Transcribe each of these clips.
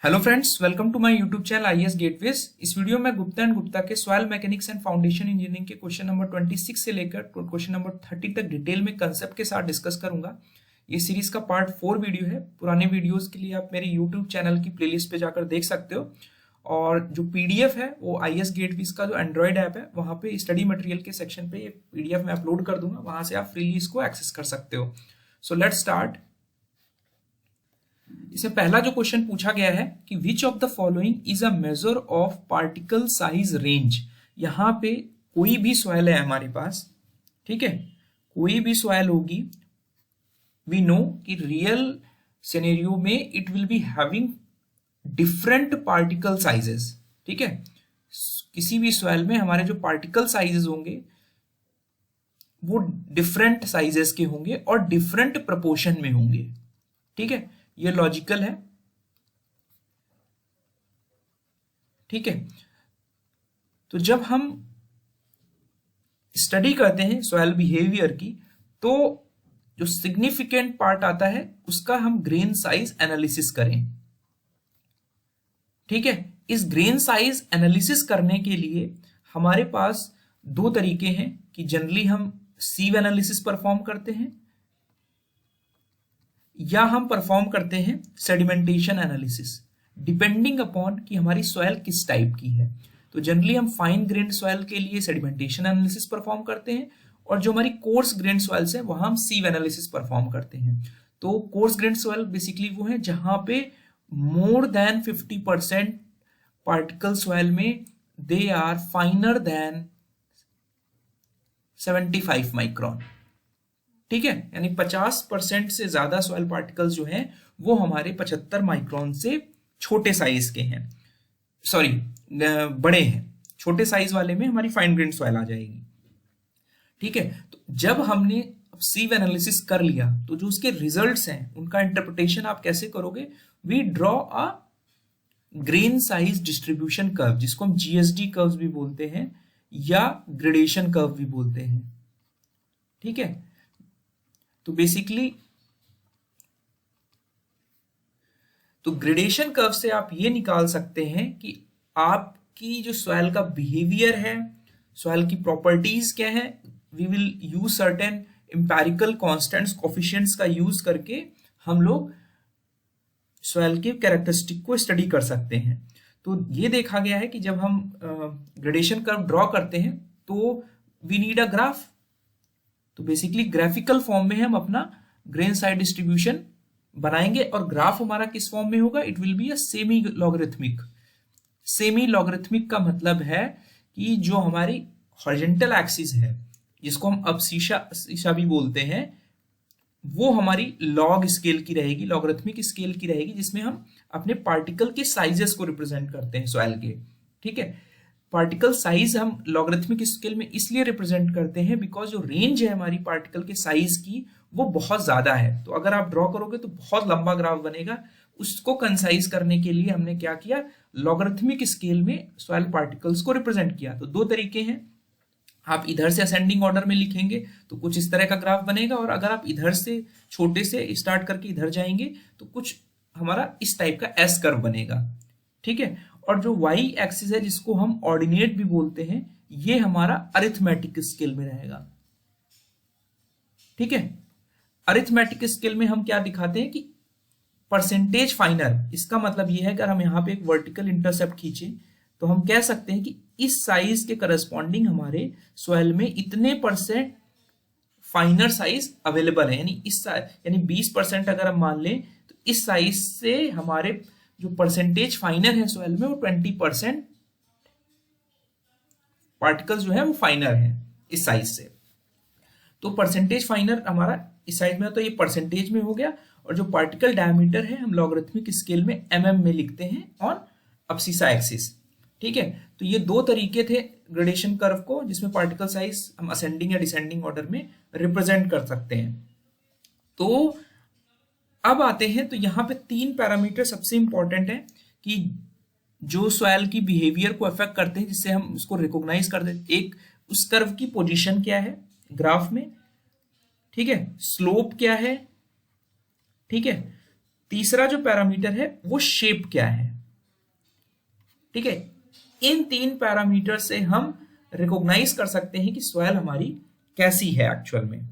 Hello friends, welcome to my YouTube channel IAS gateways. इस वीडियो में गुप्ता एंड गुप्ता के soil mechanics and foundation engineering के क्वेश्चन नंबर 26 से लेकर क्वेश्चन नंबर 30 तक डिटेल में कंसेप्ट के साथ डिस्कस करूंगा। ये सीरीज का पार्ट 4 वीडियो है। पुराने वीडियोस के लिए आप मेरे यूट्यूब चैनल की प्लेलिस्ट पे जाकर देख सकते हो, और जो पीडीएफ है वो आईएएस गेटवेज का जो एंड्रॉइड ऐप है वहाँ पे स्टडी मटेरियल के सेक्शन पे ये पीडीएफ मैं अपलोड कर दूंगा, वहां से आप फ्रीली इसको एक्सेस कर सकते हो। So let's start. इसमें पहला जो क्वेश्चन पूछा गया है कि विच of the following is a measure of particle size range. यहां पे कोई भी सॉइल है हमारे पास, ठीक है, कोई भी सॉइल होगी, वी नो कि रियल सिनेरियो में it will be having different particle sizes, ठीक है। किसी भी सॉइल में हमारे जो पार्टिकल साइजेस होंगे वो डिफरेंट साइजेस के होंगे और डिफरेंट प्रपोर्शन में होंगे, ठीक है। ये लॉजिकल है, ठीक है। तो जब हम स्टडी करते हैं सॉइल बिहेवियर की, तो जो सिग्निफिकेंट पार्ट आता है उसका हम ग्रेन साइज एनालिसिस करें, ठीक है। इस ग्रेन साइज एनालिसिस करने के लिए हमारे पास दो तरीके हैं कि जनरली हम सीव एनालिसिस परफॉर्म करते हैं या हम परफॉर्म करते हैं सेडिमेंटेशन एनालिसिस, डिपेंडिंग अपॉन कि हमारी सॉइल किस टाइप की है। तो जनरली हम फाइन ग्रेन्ड सॉइल के लिए सेडिमेंटेशन एनालिसिस परफॉर्म करते हैं, और जो हमारी कोर्स ग्रेन्ड सॉइल्स है वहां हम सीव एनालिसिस परफॉर्म करते हैं। तो कोर्स ग्रेन्ड सॉइल बेसिकली वो है जहां पे मोर देन 50% पार्टिकल सॉइल में they are finer than 75 micron, ठीक है। यानी 50% से ज्यादा सॉइल पार्टिकल्स जो हैं वो हमारे 75 माइक्रोन से छोटे साइज के हैं, सॉरी बड़े हैं। छोटे साइज वाले में हमारी फाइन ग्रेन सॉइल आ जाएगी, ठीक है। तो जब हमने सीव एनालिसिस कर लिया तो जो उसके रिजल्ट्स हैं उनका इंटरप्रिटेशन आप कैसे करोगे? We draw a grain size distribution curve, जिसको हम जीएसडी कर्व भी बोलते हैं या ग्रेडेशन कर्व भी बोलते हैं, ठीक है। तो बेसिकली तो ग्रेडेशन कर्व से आप ये निकाल सकते हैं कि आपकी जो सॉइल का बिहेवियर है, सॉइल की प्रॉपर्टीज क्या है। We will use certain empirical constants, coefficients का यूज करके हम लोग सॉइल के कैरेक्टरिस्टिक को स्टडी कर सकते हैं। तो ये देखा गया है कि जब हम ग्रेडेशन कर्व ड्रॉ करते हैं तो वी नीड अ ग्राफ। तो बेसिकली ग्राफिकल फॉर्म में हम अपना ग्रेन साइज डिस्ट्रीब्यूशन बनाएंगे, और ग्राफ हमारा किस फॉर्म में होगा? It will be a semi logarithmic. Semi logarithmic का मतलब है कि जो हमारी हॉरिजॉन्टल एक्सिस है, जिसको हम अब्सिशा भी बोलते हैं, वो हमारी लॉग स्केल की रहेगी, लॉगरिथमिक स्केल की रहेगी, जिसमें हम अपने पार्टिकल के साइजेस को रिप्रेजेंट करते हैं सॉइल के, ठीक है। पार्टिकल साइज हम लॉगरिथमिक स्केल में इसलिए रिप्रेजेंट करते हैं बिकॉज जो रेंज है हमारी पार्टिकल के साइज की वो बहुत ज्यादा है। तो अगर आप ड्रॉ करोगे तो बहुत लंबा ग्राफ बनेगा। उसको कंसाइज करने के लिए हमने क्या किया? लॉगरिथमिक स्केल में सॉइल पार्टिकल्स को रिप्रेजेंट किया। तो दो तरीके हैं, आप इधर से असेंडिंग ऑर्डर में लिखेंगे तो कुछ इस तरह का ग्राफ बनेगा, और अगर आप इधर से छोटे से स्टार्ट करके इधर जाएंगे तो कुछ हमारा इस टाइप का एस कर्व बनेगा, ठीक है। और जो वाई एक्सिस है, जिसको हम ऑर्डिनेट भी बोलते हैं, ये हमारा अरिथमेटिक स्केल में रहेगा, ठीक है। अरिथमेटिक स्केल में हम क्या दिखाते हैं कि परसेंटेज फाइनर। इसका मतलब ये है कि अगर हम यहाँ पे एक वर्टिकल इंटरसेप्ट खींचे तो हम कह सकते हैं कि इस साइज के करस्पॉन्डिंग हमारे सॉइल में इतने परसेंट फाइनर साइज अवेलेबल है। यानी 20% अगर हम मान लें तो इस साइज से हमारे जो परसेंटेज फाइनर है सॉइल में वो 20% पार्टिकल्स जो है वो फाइनर है इस साइज से। तो परसेंटेज फाइनर हमारा इस साइज में, तो ये परसेंटेज में हो गया। और जो पार्टिकल डायमीटर है हम लॉगरिथमिक स्केल में mm में लिखते हैं ऑन अब्सिशा एक्सिस, ठीक है। तो ये दो तरीके थे ग्रेडेशन कर्व को, जिसमें पार्टिकल साइज हम असेंडिंग या डिसेंडिंग ऑर्डर में रिप्रेजेंट कर सकते हैं। तो अब आते हैं, तो यहाँ पे 3 पैरामीटर सबसे इंपॉर्टेंट है कि जो सॉइल की बिहेवियर को अफेक्ट करते हैं, जिससे हम उसको रिकॉग्नाइज कर देते। एक, उस कर्व की पोजीशन क्या है ग्राफ में, ठीक है, स्लोप क्या है, ठीक है। तीसरा जो पैरामीटर है वो शेप क्या है, ठीक है, इन 3 पैरामीटर से हम रिकॉग्नाइज कर सकते हैं कि सॉइल हमारी कैसी है एक्चुअल में।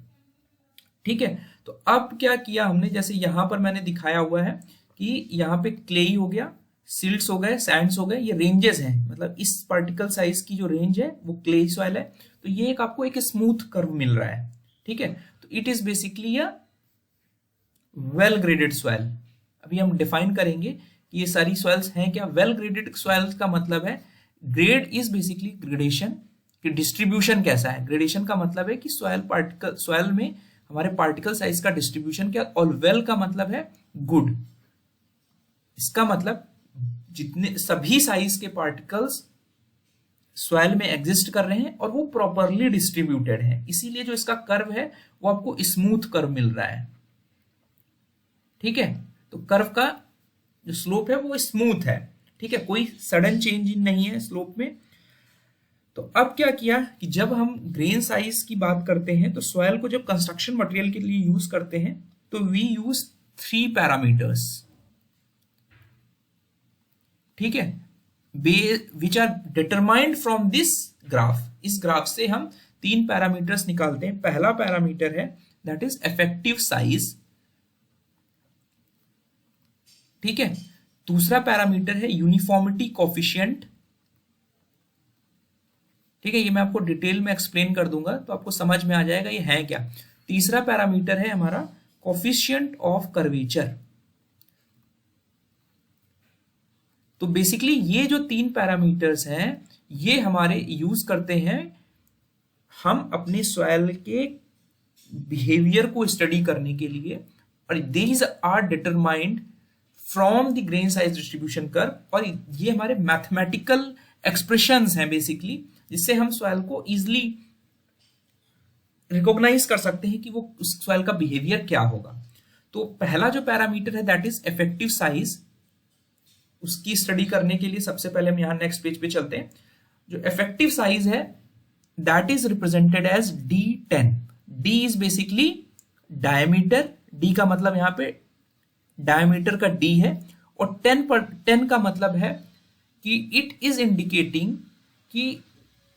ठीक है, तो अब क्या किया हमने, जैसे यहां पर मैंने दिखाया हुआ है कि यहाँ पे क्लेई हो गया, सिल्ट्स हो गए, सैंड्स हो गए, ये रेंजेस हैं, मतलब इस पार्टिकल साइज की जो रेंज है वो क्लेई सॉइल है। तो ये एक आपको एक स्मूथ कर्व मिल रहा है। ठीक है, तो it is basically a well graded soil. अभी हम डिफाइन करेंगे कि ये सारी सॉइल्स हैं क्या। वेल ग्रेडेड सॉइल्स का मतलब है, ग्रेड इज बेसिकली ग्रेडेशन कि डिस्ट्रीब्यूशन कैसा है। ग्रेडेशन का मतलब है कि सॉइल में हमारे पार्टिकल साइज का डिस्ट्रीब्यूशन क्या, और वेल का मतलब है गुड। इसका मतलब जितने सभी साइज के पार्टिकल्स सॉइल में एग्जिस्ट कर रहे हैं और वो प्रॉपरली डिस्ट्रीब्यूटेड है, इसीलिए जो इसका कर्व है वो आपको स्मूथ कर्व मिल रहा है। ठीक है, तो कर्व का जो स्लोप है वो स्मूथ है। ठीक है, कोई सडन चेंज नहीं है स्लोप में। तो अब क्या किया कि जब हम ग्रेन साइज की बात करते हैं तो सॉइल को जब कंस्ट्रक्शन मटेरियल के लिए यूज करते हैं तो वी यूज 3 पैरामीटर्स। ठीक है, which are determined from this graph. इस ग्राफ से हम 3 पैरामीटर्स निकालते हैं। पहला पैरामीटर है दैट इज इफेक्टिव साइज। ठीक है, दूसरा पैरामीटर है यूनिफॉर्मिटी कोफिशिएंट। ठीक है, ये मैं आपको डिटेल में एक्सप्लेन कर दूंगा तो आपको समझ में आ जाएगा ये है क्या। तीसरा पैरामीटर है हमारा कोफिशिएंट ऑफ कर्वेचर। तो बेसिकली ये जो 3 पैरामीटर्स हैं ये हमारे यूज करते हैं हम अपने सॉइल के बिहेवियर को स्टडी करने के लिए, और these are determined from the grain size distribution curve. और ये हमारे मैथमेटिकल एक्सप्रेशंस हैं बेसिकली, जिससे हम सॉइल को इजिली रिकॉग्नाइज कर सकते हैं कि वो उस सॉइल का बिहेवियर क्या होगा। तो पहला जो पैरामीटर है दैट इज इफेक्टिव साइज। उसकी स्टडी करने के लिए सबसे पहले हम यहां नेक्स्ट पेज पे चलते हैं। जो इफेक्टिव साइज है that is represented as D10। D is basically diameter, D का मतलब यहां पे डायमीटर का D है, और 10 का मतलब है कि इट इज इंडिकेटिंग कि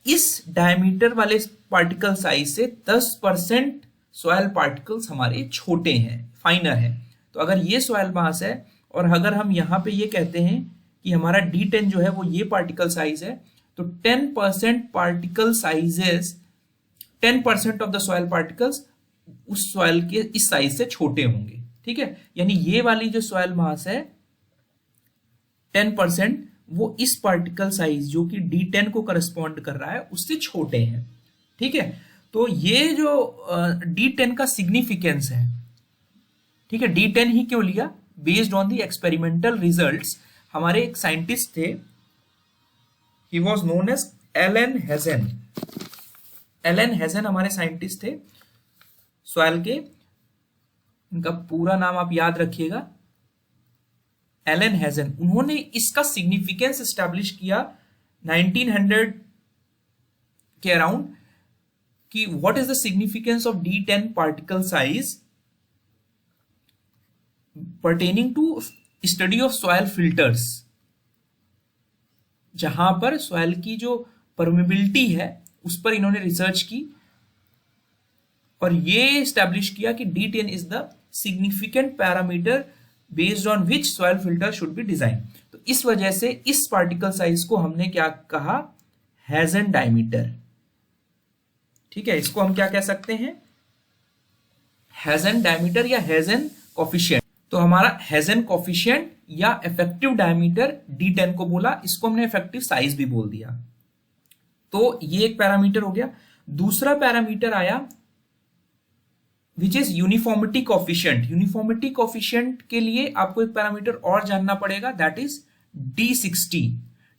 इस डायमीटर वाले पार्टिकल साइज से 10% सॉइल पार्टिकल्स हमारे छोटे हैं, फाइनर हैं। तो अगर ये सॉइल मास है और अगर हम यहाँ पे ये कहते हैं कि हमारा D10 जो है वो ये पार्टिकल साइज है, तो 10% particle sizes, 10% of the soil particles उस सॉइल के इस साइज से छोटे होंगे। ठीक है, यानी ये वाली जो सॉइल मास है 10%, वो इस पार्टिकल साइज जो कि D10 को करस्पॉन्ड कर रहा है उससे छोटे हैं। ठीक है, तो ये जो D10 का सिग्निफिकेंस है, ठीक है, D10 ही क्यों लिया, based on the experimental results. हमारे एक साइंटिस्ट थे, he was known as Allen Hazen. Allen Hazen हमारे साइंटिस्ट थे सॉइल के, इनका पूरा नाम आप याद रखिएगा, एलन हेजन। उन्होंने इसका सिग्निफिकेंस एस्टैब्लिश किया 1900 के अराउंड कि what is the significance of D10 particle size pertaining to study of soil filters. जहां पर सॉइल की जो परमेबिलिटी है उस पर इन्होंने रिसर्च की और ये एस्टैब्लिश किया कि D10 is the significant parameter based on which soil filter should be design. तो इस वजह से इस पार्टिकल साइज को हमने क्या कहा, हेजन डायमीटर। ठीक है, इसको हम क्या कह सकते हैं, हेजन डायमीटर या हेजन कोफिशिएंट। तो हमारा हेजन कोफिशिएंट या इफेक्टिव डायमीटर D10 को बोला, इसको हमने इफेक्टिव साइज भी बोल दिया। तो ये एक पैरामीटर हो गया। दूसरा पैरामीटर आया which is uniformity coefficient. Uniformity coefficient के लिए आपको एक पैरामीटर और जानना पड़ेगा, दैट इज D60।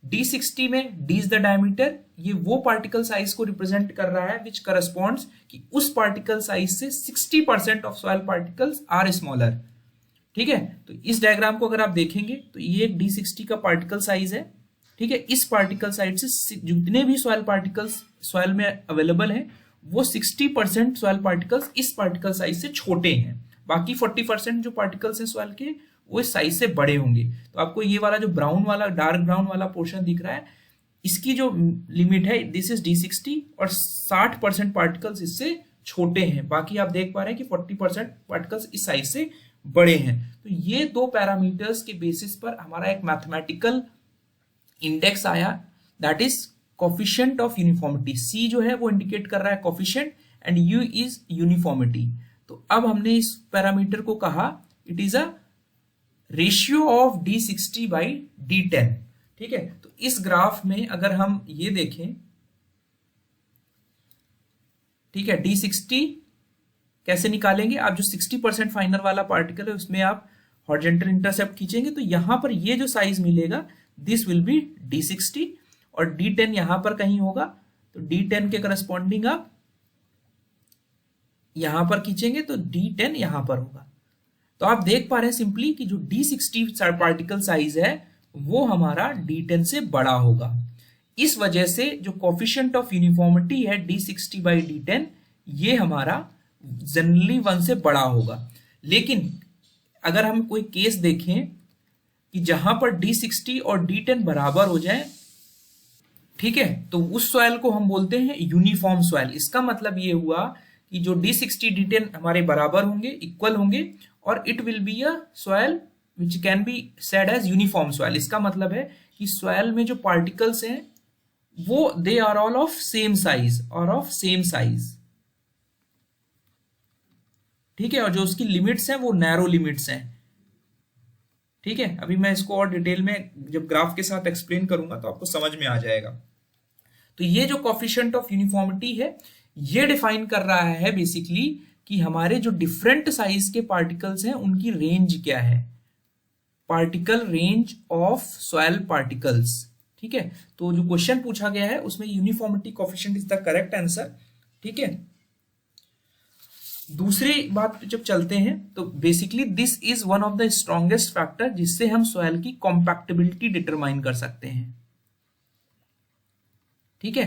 D60 में D इज द डायमीटर, ये वो पार्टिकल साइज को रिप्रेजेंट कर रहा है विच करस्पॉन्ड्स कि उस पार्टिकल साइज से 60% of soil particles are smaller. ठीक है, तो इस डायग्राम को अगर आप देखेंगे तो ये एक D60 का पार्टिकल साइज है। ठीक है, इस पार्टिकल साइज से जितने भी सॉइल पार्टिकल्स सॉइल में अवेलेबल हैं वो 60% सॉइल पार्टिकल्स इस पार्टिकल साइज से छोटे हैं। बाकी 40% जो पार्टिकल्स हैं सॉइल के वो इस साइज से बड़े होंगे। तो आपको ये वाला जो ब्राउन वाला, डार्क ब्राउन वाला पोर्शन दिख रहा है, इसकी जो लिमिट है दिस इज D60 और 60% पार्टिकल्स इससे छोटे हैं। बाकी आप देख पा रहे हैं कि 40% पार्टिकल्स इस साइज से बड़े हैं। तो ये दो पैरामीटर्स के बेसिस पर हमारा एक मैथमेटिकल इंडेक्स आया, that is coefficient of uniformity. C जो है वो इंडिकेट कर रहा है coefficient and U is uniformity. तो अब हमने इस पैरामीटर को कहा it is a ratio of D60 by D10। ठीक है, तो इस ग्राफ में अगर हम ये देखें, ठीक है, D60 कैसे निकालेंगे, आप जो 60% फाइनल वाला पार्टिकल है उसमें आप हॉरिजॉन्टल इंटरसेप्ट खींचेंगे तो यहां पर ये जो साइज मिलेगा दिस विल बी D60 और D10 यहां पर कहीं होगा। तो D10 के करस्पॉन्डिंग आप यहां पर खींचेंगे तो D10 यहां पर होगा। तो आप देख पा रहे हैं सिंपली कि जो D60 पार्टिकल साइज है वो हमारा D10 से बड़ा होगा। इस वजह से जो कोफिशिएंट ऑफ यूनिफॉर्मिटी है D60 बाई D10 ये हमारा जनरली 1 से बड़ा होगा। लेकिन अगर हम कोई केस देखें कि जहां पर D60 और D10 बराबर हो जाए, ठीक है, तो उस सॉइल को हम बोलते हैं यूनिफॉर्म सॉइल। इसका मतलब ये हुआ कि जो D60 D10 हमारे बराबर होंगे, इक्वल होंगे, और it will be a soil which can be said as uniform soil. इसका मतलब है कि सॉइल में जो पार्टिकल्स हैं वो they are all of same size और ऑफ सेम साइज। ठीक है, और जो उसकी लिमिट्स हैं वो नैरो लिमिट्स हैं। ठीक है, अभी मैं इसको और डिटेल में जब ग्राफ के साथ एक्सप्लेन करूंगा तो आपको समझ में आ जाएगा। तो ये जो कोफिशिएंट ऑफ यूनिफॉर्मिटी है ये डिफाइन कर रहा है बेसिकली कि हमारे जो डिफरेंट साइज के पार्टिकल्स हैं उनकी रेंज क्या है, particle range of soil particles. ठीक है, तो जो क्वेश्चन पूछा गया है उसमें uniformity coefficient is the correct answer. ठीक है, दूसरी बात जब चलते हैं तो basically this is one of the strongest factor जिससे हम सॉइल की कॉम्पैक्टिबिलिटी डिटरमाइन कर सकते हैं। ठीक है,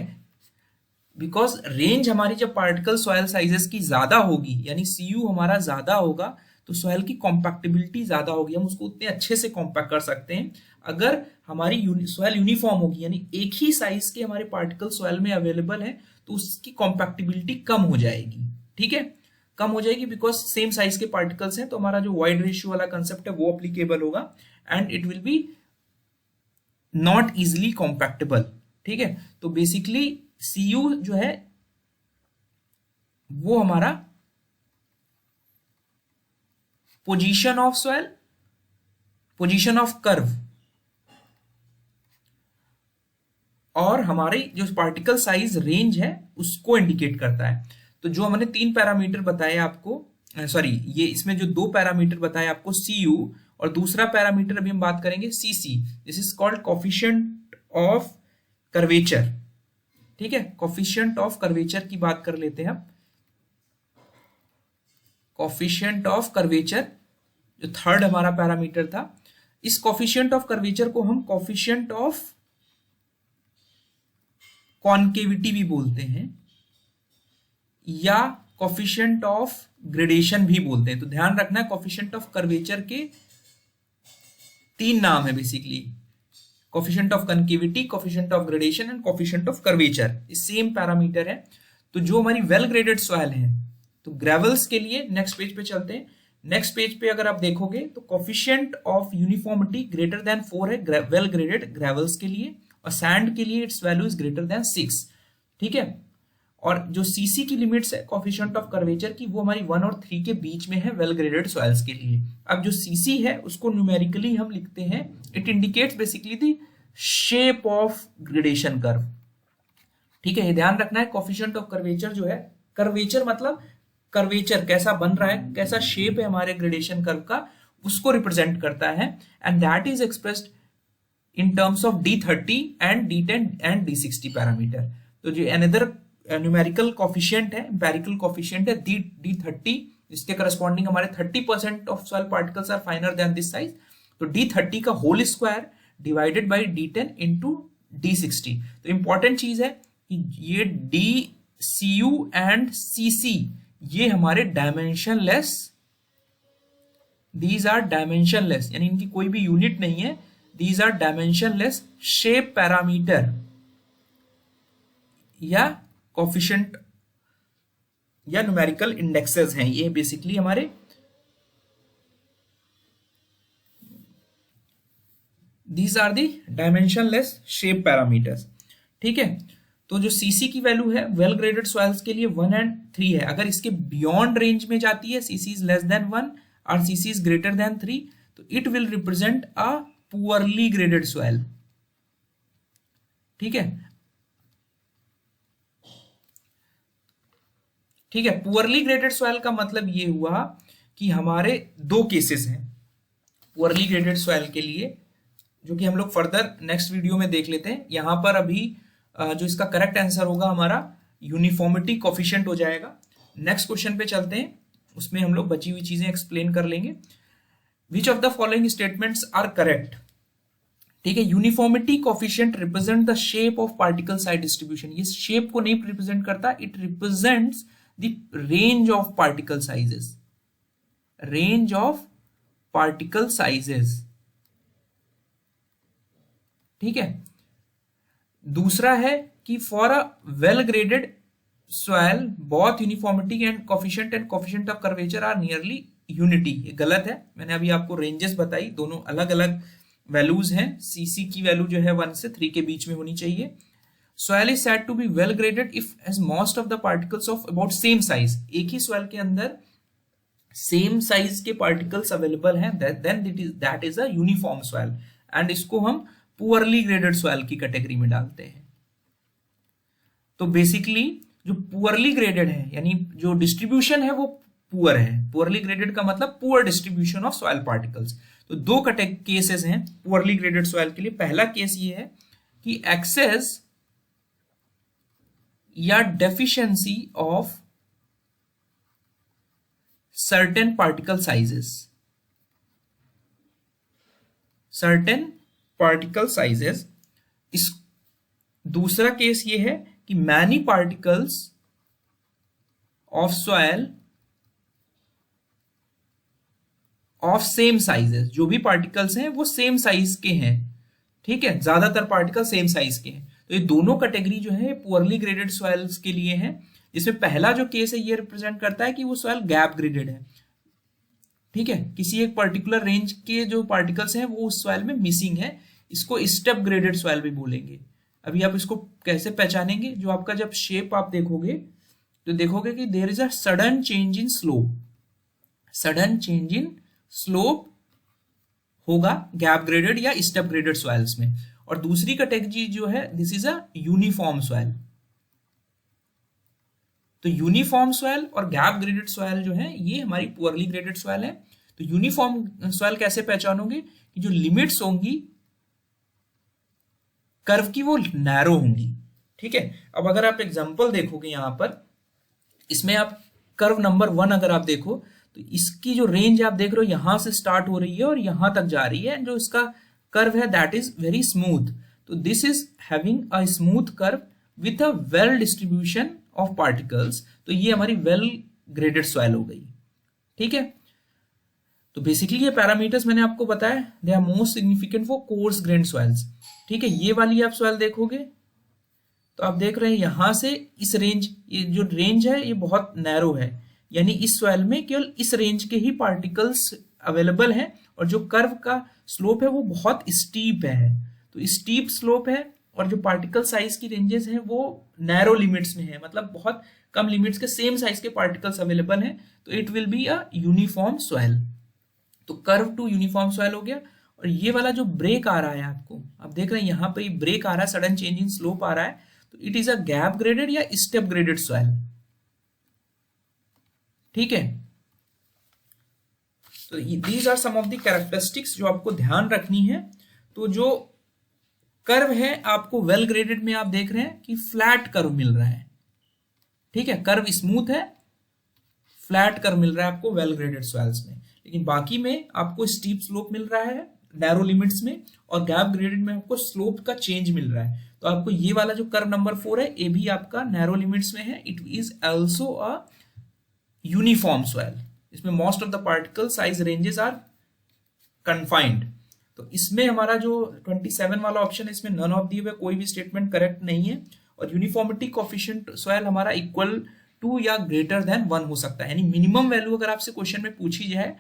बिकॉज रेंज हमारी जब पार्टिकल सॉइल साइजेस की ज्यादा होगी यानी CU हमारा ज्यादा होगा तो सॉइल की कॉम्पैक्टिबिलिटी ज्यादा होगी, हम उसको उतने अच्छे से कॉम्पैक्ट कर सकते हैं। अगर हमारी सॉइल यूनिफॉर्म होगी यानी एक ही साइज के हमारे पार्टिकल सॉइल में अवेलेबल है तो उसकी कॉम्पैक्टिबिलिटी कम हो जाएगी। ठीक है, कम हो जाएगी बिकॉज सेम साइज के पार्टिकल्स हैं, तो हमारा जो वाइड रेशियो वाला कंसेप्ट है वो अप्लीकेबल होगा and it will be not easily compactable. ठीक है, तो बेसिकली CU जो है वो हमारा position of soil, position of curve, और हमारी जो पार्टिकल साइज रेंज है उसको इंडिकेट करता है। तो जो हमने 3 पैरामीटर बताए आपको, सॉरी ये इसमें जो 2 पैरामीटर बताए आपको CU और दूसरा पैरामीटर अभी हम बात करेंगे CC, this is called coefficient of curvature. ठीक है, कोफिशिएंट ऑफ कर्वेचर की बात कर लेते हैं। कोफिशिएंट ऑफ कर्वेचर जो थर्ड हमारा पैरामीटर था, इस कोफिशिएंट ऑफ कर्वेचर को हम कोफिशिएंट ऑफ कॉन्केविटी भी बोलते हैं या कोफिशिएंट ऑफ ग्रेडेशन भी बोलते हैं। तो ध्यान रखना है कोफिशिएंट ऑफ कर्वेचर के 3 नाम है basically, coefficient of concavity, coefficient of gradation and coefficient of curvature. ये सेम पैरामीटर है। तो जो हमारी वेल ग्रेडेड सॉइल है, तो ग्रेवल्स के लिए नेक्स्ट पेज पे चलते हैं। नेक्स्ट पेज पे अगर आप देखोगे तो coefficient of uniformity greater than 4 है वेल ग्रेडेड ग्रेवल्स के लिए, और सैंड के लिए it's value is greater than 6। ठीक है, और जो CC की लिमिट्स है कोफिशिएंट ऑफ कर्वेचर की वो हमारी 1 और 3 के बीच में है वेल ग्रेडेड सॉइल्स के लिए। अब जो CC है उसको न्यूमेरिकली हम लिखते हैं, it indicates basically the shape of gradation curve. ठीक है, ये ध्यान रखना है कोफिशिएंट ऑफ कर्वेचर जो है, कर्वेचर मतलब कर्वेचर कैसा बन रहा है, कैसा शेप है हमारे ग्रेडेशन कर्व का, उसको रिप्रेजेंट करता है and that is expressed in terms of D30 and D10 and D60 parameter. तो जो अनदर न्यूमेरिकल कोफिशिएंट है, एम्पेरिकल कोफिशिएंट है D30, इसके करस्पॉन्डिंग हमारे 30% of soil particles are finer than this size. तो D30 का whole square divided by D10 into D60। तो important चीज है कि ये DCU एंड CC ये हमारे डायमेंशनलेस दीज आर डायमेंशनलेस, यानी इनकी कोई भी यूनिट नहीं है। These are dimensionless shape parameter या कोफिशिएंट या न्यूमेरिकल इंडेक्सेस हैं। ये बेसिकली हमारे these are the dimensionless shape parameters. ठीक है, तो जो सीसी की वैल्यू है वेल ग्रेडेड सॉइल्स के लिए 1 and 3 है। अगर इसके बियॉन्ड रेंज में जाती है, सीसी इज लेस देन 1 और सीसी इज ग्रेटर देन 3, तो it will represent a poorly graded soil. ठीक है, ठीक है, पुअरली ग्रेडेड सॉइल का मतलब ये हुआ कि हमारे दो केसेस हैं पुअरली ग्रेडेड सॉइल के लिए, जो कि हम लोग फर्दर नेक्स्ट वीडियो में देख लेते हैं। यहां पर अभी जो इसका करेक्ट आंसर होगा हमारा यूनिफॉर्मिटी कोफिशिएंट हो जाएगा। नेक्स्ट क्वेश्चन पे चलते हैं, उसमें हम लोग बची हुई चीजें एक्सप्लेन कर लेंगे। Which of the following statements are correct? ठीक है, uniformity coefficient represent the shape of particle size distribution. ये शेप को नहीं रिप्रेजेंट करता, it represents the range of particle sizes, range of particle sizes. ठीक है, दूसरा है कि for a well graded soil both uniformity and coefficient of curvature are nearly unity. ये गलत है, मैंने अभी आपको रेंजेस बताई, दोनों अलग अलग वैल्यूज हैं। सीसी की वैल्यू जो है 1 से 3 के बीच में होनी चाहिए। Soil is said to be well graded if has most of the particles of about same size. एक ही सॉइल के अंदर सेम साइज के पार्टिकल्स अवेलेबल हैं, then that is a uniform soil, and इसको हम पुअरली ग्रेडेड सॉइल की category में डालते हैं। तो बेसिकली जो पुअरली ग्रेडेड है, यानी जो डिस्ट्रीब्यूशन है वो पुअर है। पुअरली ग्रेडेड का मतलब poor distribution of soil particles. तो दो केसेस हैं पुअरली ग्रेडेड सॉइल के लिए। पहला केस ये है कि एक्सेस या deficiency of certain particle sizes, certain particle sizes. इस दूसरा केस ये है कि many particles of soil of same sizes, जो भी पार्टिकल्स हैं वो सेम साइज के हैं। ठीक है, ज्यादातर पार्टिकल सेम साइज के हैं। तो ये दोनों कैटेगरी जो है पुअरली ग्रेडेड सॉइल्स के लिए है, जिसमें पहला जो केस है ये रिप्रेजेंट करता है कि वो सॉइल गैप ग्रेडेड है। ठीक है, किसी एक पर्टिकुलर रेंज के जो पार्टिकल्स हैं वो उस सॉइल में मिसिंग है, इसको स्टेप ग्रेडेड सॉइल भी बोलेंगे। अभी आप इसको कैसे पहचानेंगे? जो आपका जब शेप आप देखोगे तो देखोगे कि there is a sudden change in slope, sudden change in slope होगा गैप ग्रेडेड या स्टेप ग्रेडेड सॉइल्स में। और दूसरी कैटेगरी जो है this is a uniform soil. तो यूनिफॉर्म सॉइल और गैप ग्रेडेड सॉइल जो है ये हमारी पुअरली ग्रेडेड सॉइल है। तो यूनिफॉर्म सॉइल कैसे पहचानोगे? कि जो लिमिट्स होंगी कर्व की वो नैरो होंगी। ठीक है, अब अगर आप एग्जांपल देखोगे यहां पर, इसमें आप कर्व नंबर 1 अगर आप देखो तो इसकी जो रेंज आप देख रहे हो यहां से स्टार्ट हो रही है और यहां तक जा रही है। जो इसका कर्व है दैट इज वेरी स्मूथ। तो this is having a smooth curve with a well distribution of particles. तो ये हमारी वेल ग्रेडेड सॉइल हो गई। ठीक है, तो बेसिकली ये पैरामीटर्स मैंने आपको बताया, they are most significant for coarse grained soils. ठीक है, ये वाली आप सॉइल देखोगे तो आप देख रहे हैं यहां से इस रेंज, ये जो रेंज है ये बहुत नैरो है, यानी इस सॉइल में केवल इस रेंज के ही पार्टिकल्स अवेलेबल हैं, और जो कर्व का स्लोप है वो बहुत स्टीप है। तो स्टीप स्लोप है और जो पार्टिकल साइज की रेंजेस हैं वो नैरो लिमिट्स में है, मतलब बहुत कम लिमिट्स के सेम साइज के पार्टिकल्स अवेलेबल हैं। तो it will be a uniform soil. तो कर्व टू यूनिफॉर्म सॉइल हो गया। और ये वाला जो ब्रेक आ रहा है आपको, आप देख रहे हैं यहां पे ब्रेक आ रहा है, सडन चेंज इन स्लोप आ रहा है, तो it is a gap graded या स्टेप ग्रेडेड सॉइल। ठीक है, तो these are some of the characteristics जो आपको ध्यान रखनी है। तो जो कर्व है आपको वेल ग्रेडेड में आप देख रहे हैं कि फ्लैट कर्व मिल रहा है। ठीक है, कर्व स्मूथ है, फ्लैट कर्व मिल रहा है आपको वेल ग्रेडेड सॉइल्स में, लेकिन बाकी में आपको स्टीप स्लोप मिल रहा है नैरो लिमिट्स में, और गैप ग्रेडेड में आपको स्लोप का चेंज मिल रहा है। तो आपको ये वाला जो कर्व नंबर 4 है ये भी आपका नैरो लिमिट्स में है, it is also a uniform soil. इसमें most of the particle size ranges are confined. तो इसमें हमारा जो 27 वाला ऑप्शन है, इसमें नन ऑफ दी वे, कोई भी स्टेटमेंट करेक्ट नहीं है। और यूनिफॉर्मिटी कोफिशिएंट सॉइल हमारा इक्वल टू या ग्रेटर देन 1 हो सकता है, यानी मिनिमम वैल्यू अगर आपसे क्वेश्चन में पूछी जाए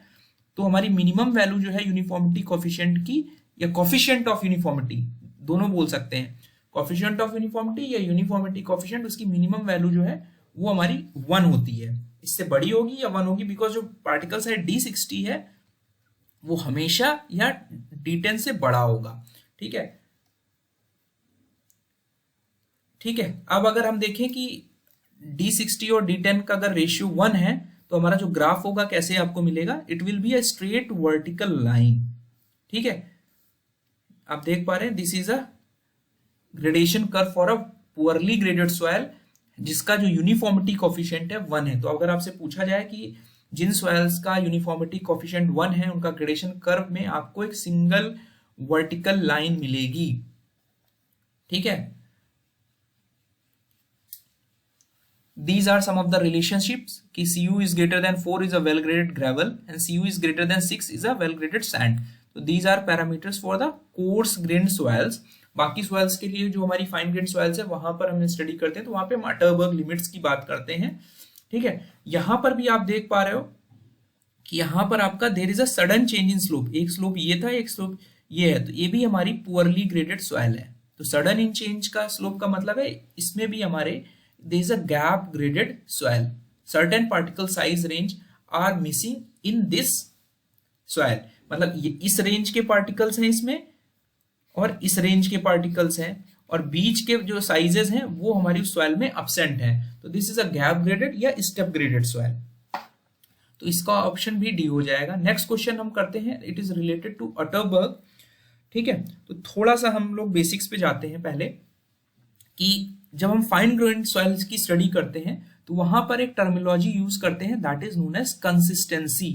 तो हमारी मिनिमम वैल्यू जो है यूनिफॉर्मिटी कोफिशिएंट की, या कोफिशिएंट ऑफ यूनिफॉर्मिटी, दोनों बोल सकते हैं, कोफिशिएंट ऑफ यूनिफॉर्मिटी या यूनिफॉर्मिटी कोफिशिएंट, उसकी मिनिमम वैल्यू जो है वो हमारी 1 होती है। इससे बड़ी होगी या 1 होगी, बिकॉज जो पार्टिकल साइज D60 है वो हमेशा या D10 से बड़ा होगा। ठीक है, ठीक है। अब अगर हम देखें कि D60 और D10 का अगर रेशियो 1 है तो हमारा जो ग्राफ होगा कैसे आपको मिलेगा, it will be a straight vertical line. ठीक है, आप देख पा रहे हैं, this is a gradation curve for a poorly graded soil जिसका जो यूनिफॉर्मिटी कोफिशिएंट है 1 है। तो अगर आपसे पूछा जाए कि जिन सॉइल्स का यूनिफॉर्मिटी कोफिशिएंट 1 है उनका ग्रेडेशन कर्व में आपको एक सिंगल वर्टिकल लाइन मिलेगी। ठीक है, these are some of the relationships कि Cu is greater than 4 is a well graded gravel and Cu is greater than 6 is a well graded sand। तो these are parameters for the coarse grained soils। बाकी soils के लिए जो हमारी fine grained soils है वहां पर हम स्टडी करते हैं, तो वहां पे अटरबर्ग लिमिट्स की बात करते हैं। ठीक है, यहां पर भी आप देख पा रहे हो कि यहां पर आपका there is a sudden change in slope, एक स्लोप ये था, एक स्लोप ये है, तो ये भी हमारी पुअरली ग्रेडेड सॉइल है। तो सडन इन चेंज का स्लोप का मतलब है इसमें भी हमारे there is a gap graded soil, certain particle size range are missing in this soil। मतलब ये इस रेंज के पार्टिकल्स हैं इसमें और इस रेंज के पार्टिकल्स हैं, और बीच के जो साइजेस हैं वो हमारी सॉइल में absent हैं। तो this is a gap graded या स्टेप ग्रेडेड सॉइल। तो इसका ऑप्शन भी डी हो जाएगा। नेक्स्ट क्वेश्चन हम करते हैं, it is related to Atterberg. ठीक है, तो थोड़ा सा हम लोग बेसिक्स पे जाते हैं पहले, कि जब हम फाइन ग्रेन्ड सॉइल्स की स्टडी करते हैं तो वहां पर एक टर्मिनोलॉजी यूज करते हैं, that is known as consistency.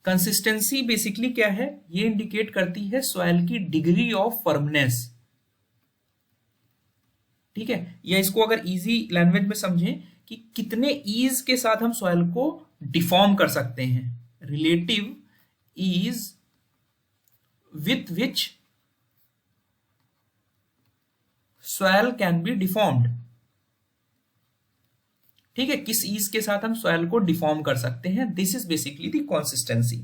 Consistency basically क्या है, ये इंडिकेट करती है सॉइल की डिग्री ऑफ फर्मनेस। ठीक है, या इसको अगर इजी लैंग्वेज में समझें कि कितने ईज के साथ हम सॉइल को डिफॉर्म कर सकते हैं, relative ease with which soil can be deformed। ठीक है, किस ईज के साथ हम सॉइल को डिफॉर्म कर सकते हैं, this is basically the consistency.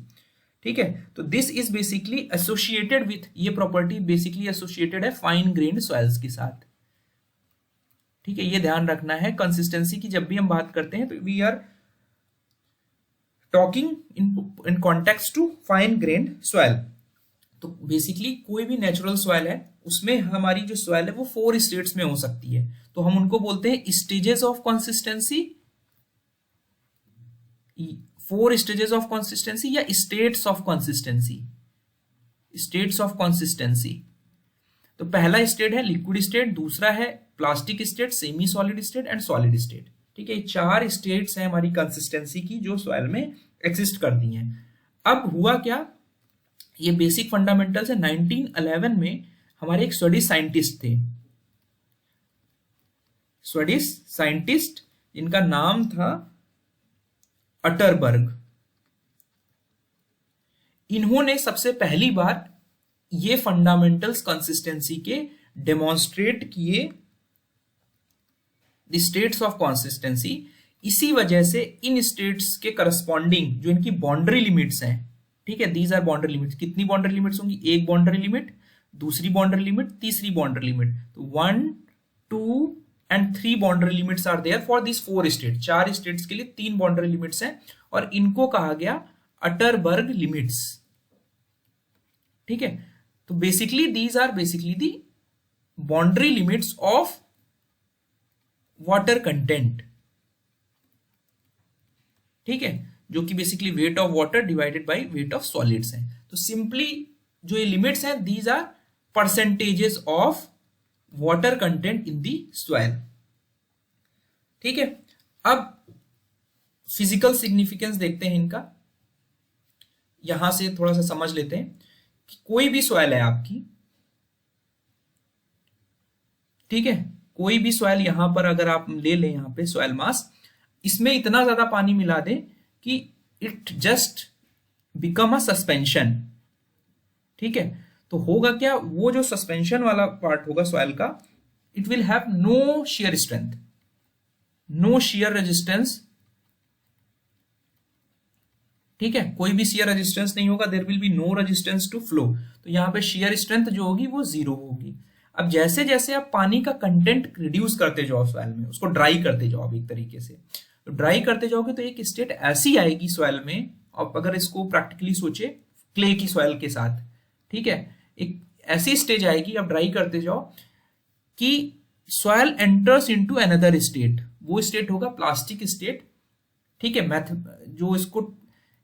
ठीक है, तो this is basically associated with, ये प्रॉपर्टी बेसिकली एसोसिएटेड है फाइन ग्रेन्ड सॉइल्स के साथ। ठीक है, ये ध्यान रखना है, कंसिस्टेंसी की जब भी हम बात करते हैं तो we are talking in context to fine grained soil. तो बेसिकली कोई भी नेचुरल सॉइल है उसमें हमारी जो सॉइल है वो 4 स्टेट्स में हो सकती है, तो हम उनको बोलते हैं stages of consistency, 4 stages of consistency या states of consistency, states of consistency. तो पहला स्टेट है लिक्विड स्टेट, दूसरा है plastic state, semi solid state and solid state. ठीक है, 4 स्टेट्स हैं हमारी कंसिस्टेंसी की जो सॉइल में एक्सिस्ट करती हैं। अब हुआ क्या, ये बेसिक फंडामेंटल्स है। 1911 में हमारे एक स्वीडिश साइंटिस्ट थे, स्वीडिश साइंटिस्ट, इनका नाम था अटरबर्ग। इन्होंने सबसे पहली बार ये फंडामेंटल्स कंसिस्टेंसी के डेमोन्स्ट्रेट किए, द स्टेट्स ऑफ कंसिस्टेंसी। इसी वजह से इन स्टेट्स के करस्पॉन्डिंग जो इनकी बाउंड्री लिमिट्स हैं, ठीक है, दीज आर बाउंड्री लिमिट्स। कितनी बाउंड्री लिमिट्स होंगी, एक बाउंड्री लिमिट, दूसरी बाउंड्री लिमिट, तीसरी बाउंड्री लिमिट। तो 1, 2 and 3 boundary limits are there for this 4 state. 4 states के लिए 3 बाउंड्री लिमिट्स हैं और इनको कहा गया अटरबर्ग लिमिट्स। ठीक है, तो basically these are basically the boundary limits of water content. ठीक है, जो कि basically weight of water divided by weight of solids है। तो सिंपली जो ये लिमिट्स हैं, these are percentages of water content in the soil. ठीक है, अब फिजिकल सिग्निफिकेंस देखते हैं इनका, यहां से थोड़ा सा समझ लेते हैं कि कोई भी सॉइल है आपकी, ठीक है, कोई भी सॉइल यहां पर अगर आप ले लें, यहां पे सॉइल मास, इसमें इतना ज्यादा पानी मिला दें कि it just become a suspension. ठीक है, तो होगा क्या, वो जो सस्पेंशन वाला पार्ट होगा सॉइल का, it will have no shear strength, no shear resistance. ठीक है, कोई भी शियर रेजिस्टेंस नहीं होगा, there will be no resistance to flow. तो यहां पे शियर स्ट्रेंथ जो होगी वो जीरो होगी। अब जैसे जैसे आप पानी का कंटेंट रिड्यूस करते जाओ सॉइल में, उसको ड्राई करते जाओ आप एक तरीके से, तो ड्राई करते जाओगे तो एक स्टेट ऐसी आएगी सॉइल में, और अगर इसको प्रैक्टिकली सोचे क्ले की सॉइल के साथ, ठीक है, एक ऐसी स्टेज आएगी आप ड्राई करते जाओ कि soil enters into another state. वो स्टेट होगा प्लास्टिक स्टेट। ठीक है, मैथ जो इसको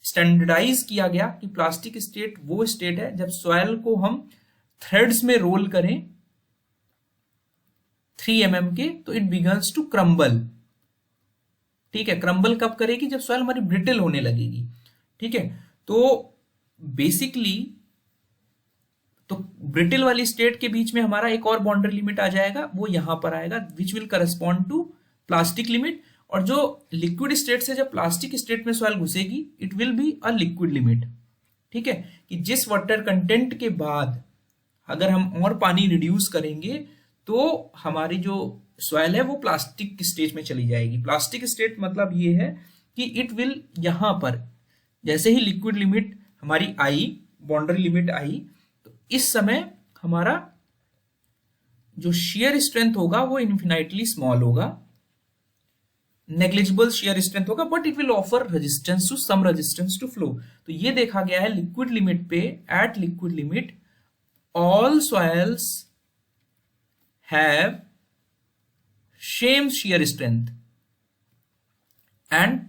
स्टैंडर्डाइज किया गया कि प्लास्टिक स्टेट वो स्टेट है जब सॉइल को हम थ्रेड्स में रोल करें 3 mm के, तो इट बिगन्स टू क्रम्बल। ठीक है, क्रम्बल कब करेगी, जब सॉइल हमारी ब्रिटल होने लगेगी। ठीक है, तो बेसिकली तो ब्रिटल वाली स्टेट के बीच में हमारा एक और बाउंड्री लिमिट आ जाएगा, वो यहां पर आएगा, which will correspond to plastic limit. और जो लिक्विड स्टेट से जब प्लास्टिक स्टेट में सॉइल घुसेगी, it will be a liquid limit. ठीक है, कि जिस वाटर कंटेंट के बाद अगर हम और पानी रिड्यूस करेंगे तो हमारी जो सॉइल है वो प्लास्टिक स्टेज में चली जाएगी। प्लास्टिक स्टेट मतलब ये है कि इट विल, यहां पर जैसे ही लिक्विड लिमिट हमारी आई, बाउंड्री लिमिट आई, तो इस समय हमारा जो शेयर स्ट्रेंथ होगा वो इन्फिनाइटली स्मॉल होगा, नेग्लिजिबल शेयर स्ट्रेंथ होगा, but it will offer resistance to some resistance to flow. तो ये देखा गया है लिक्विड लिमिट पे, at liquid limit all soils have same shear strength. And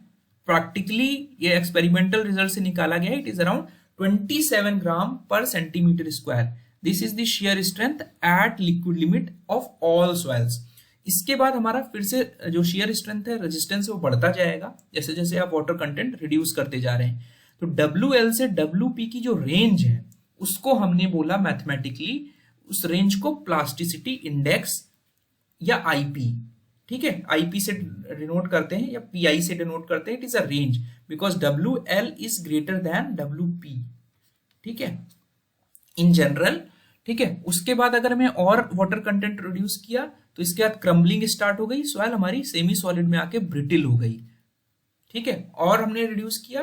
practically ये एक्सपेरिमेंटल रिजल्ट से निकाला गया, it is around 27 gram per centimetre square. This is the shear strength at liquid limit of all soils. इसके बाद हमारा फिर से जो शेयर स्ट्रेंथ है, रेजिस्टेंस, वो बढ़ता जाएगा जैसे जैसे आप वाटर कंटेंट रिड्यूस करते जा रहे हैं। तो WL से WP की जो रेंज है उसको हमने बोला मैथमेटिकली, उस रेंज को प्लास्टिसिटी इंडेक्स या IP, ठीक है, IP से डिनोट करते हैं या PI से डिनोट करते हैं। It is a range because WL is greater than WP। ठीक है, इन जनरल। ठीक है, उसके बाद अगर हमें और वाटर कंटेंट रिड्यूस किया तो इसके बाद क्रम्बलिंग स्टार्ट हो गई, सॉइल हमारी सेमी सॉलिड में आके ब्रिटिल हो गई। ठीक है, और हमने रिड्यूस किया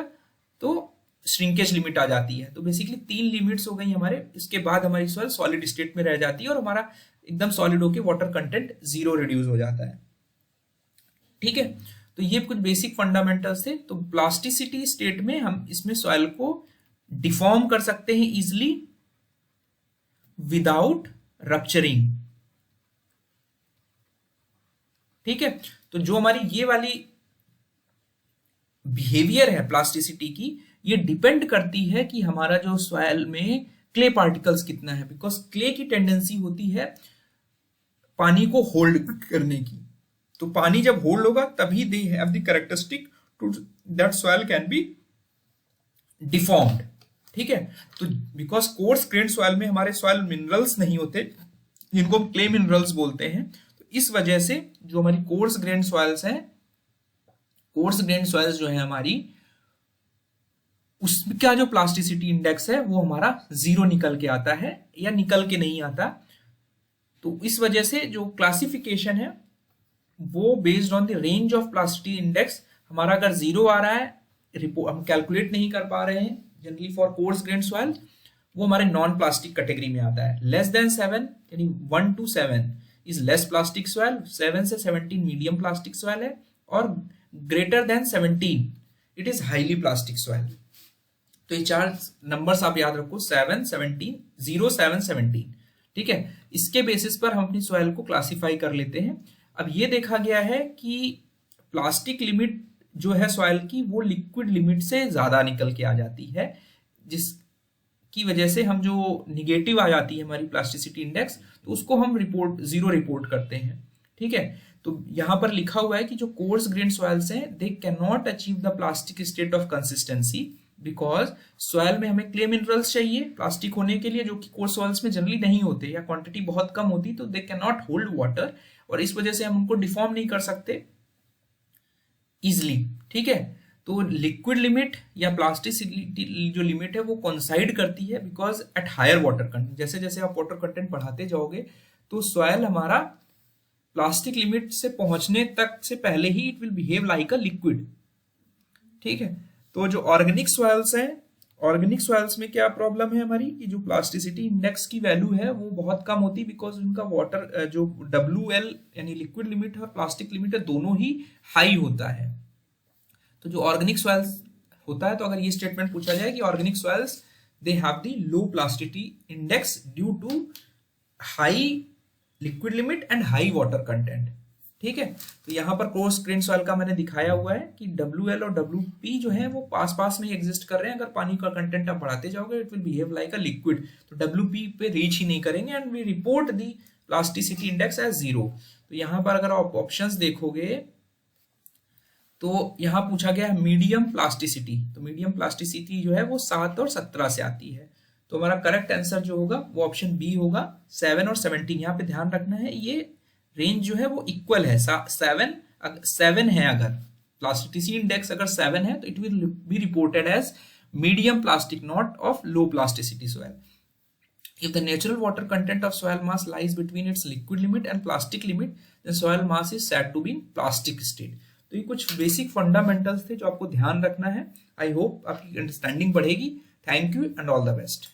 तो श्रिंकेज लिमिट आ जाती है। तो बेसिकली 3 लिमिट्स हो गई हमारे। इसके बाद हमारी सॉइल सॉलिड स्टेट में रह जाती है और हमारा एकदम सॉलिड होके वाटर कंटेंट 0 रिड्यूस हो जाता है। ठीक है, तो ये कुछ बेसिक फंडामेंटल्स थे। तो प्लास्टिसिटी स्टेट में हम इसमें सॉइल को डिफॉर्म कर सकते हैं इजिली विदाउट रप्चरिंग। ठीक है, तो जो हमारी ये वाली बिहेवियर है प्लास्टिसिटी की, ये डिपेंड करती है कि हमारा जो सॉइल में क्ले पार्टिकल्स कितना है, बिकॉज क्ले की टेंडेंसी होती है पानी को होल्ड करने की। तो पानी जब होल्ड होगा तभी they have the characteristic to that soil can be deformed. ठीक है, तो बिकॉज कोर्स ग्रेन्ड सॉइल में हमारे सॉइल मिनरल्स नहीं होते, जिनको हम क्ले मिनरल्स बोलते हैं, तो इस वजह से जो हमारी कोर्स ग्रेन्ड सॉइल्स हैं, कोर्स ग्रेन्ड सॉइल्स जो है हमारी, उसका जो प्लास्टिसिटी इंडेक्स है वो हमारा 0 निकल के आता है या निकल के नहीं आता। तो इस वजह से जो क्लासिफिकेशन है वो based on the range of plasticity index, हमारा अगर 0 आ रहा है, हम कैलकुलेट नहीं कर पा रहे हैं generally for coarse grand soil, वो हमारे नॉन प्लास्टिक कैटेगरी में आता है। लेस देन 7 यानी 1 to 7 is less plastic soil, 7 से 17 मीडियम प्लास्टिक सॉइल है, और greater than 17 it is highly plastic soil. तो ये 4 नंबर्स आप याद रखो, 7, 17, 0, 7, 17। ठीक है, इसके बेसिस पर हम अपनी सॉइल को क्लासिफाई कर लेते हैं। अब ये देखा गया है कि प्लास्टिक लिमिट जो है सॉइल की वो लिक्विड लिमिट से ज्यादा निकल के आ जाती है, जिसकी वजह से हम जो निगेटिव आ जाती है हमारी प्लास्टिसिटी इंडेक्स, तो उसको हम 0 रिपोर्ट करते हैं। ठीक है, तो यहां पर लिखा हुआ है कि जो कोर्स ग्रेन्ड सॉइल्स हैं, they can not achieve the plastic state of consistency because soil में हमें क्ले मिनरल्स चाहिए प्लास्टिक होने के लिए, जो कि कोर्स सॉइल्स में जनरली नहीं होते या क्वांटिटी बहुत कम होती, तो they can not hold water, और इस वजह से हम उनको डिफॉर्म नहीं कर सकते इजिली, ठीक है। तो लिक्विड लिमिट या प्लास्टिसिटी जो लिमिट है वो कोइंसाइड करती है because at higher water content, जैसे जैसे आप वाटर कंटेंट बढ़ाते जाओगे तो सॉइल हमारा प्लास्टिक लिमिट से पहुंचने तक से पहले ही it will behave like a liquid, ठीक है। तो जो ऑर्गेनिक सॉइल्स हैं, ऑर्गेनिक सॉइल्स में क्या प्रॉब्लम है हमारी कि जो प्लास्टिसिटी इंडेक्स की वैल्यू है वो बहुत कम होती है बिकॉज उनका वाटर जो WL यानी लिक्विड लिमिट और प्लास्टिक लिमिट है दोनों ही हाई होता है। तो जो ऑर्गेनिक सॉइल्स होता है, तो अगर ये स्टेटमेंट पूछा जाए कि organic soils they have the low plasticity index due to high liquid limit and high water content, ठीक है। तो यहाँ पर कोर्स ग्रेन सॉइल का मैंने दिखाया हुआ है कि WL और WP जो है वो पास पास में ही एग्जिस्ट कर रहे हैं। अगर पानी का कंटेंट आप बढ़ाते जाओगे it will behave like a liquid, तो WP पे रीच ही नहीं करेंगे and we report the plasticity index as 0। तो यहाँ पर अगर आप ऑप्शंस देखोगे तो यहाँ पूछा गया है मीडियम प्लास्टिसिटी, तो मीडियम प्लास्टिसिटी जो है वो 7 और 17 से आती है। तो हमारा करेक्ट आंसर जो होगा वो ऑप्शन बी होगा, 7 और 17। यहाँ पे ध्यान रखना है ये रेंज जो है वो इक्वल है, 7 है, अगर प्लास्टिसिटी इंडेक्स अगर 7 है तो it will be reported as medium plastic, not of low plasticity soil. If the natural water content of soil mass lies between its liquid limit and plastic limit, then soil mass is said to be in plastic state. तो ये कुछ basic fundamentals थे जो आपको ध्यान रखना है। I hope आपकी अंडरस्टैंडिंग बढ़ेगी। Thank you and all the best.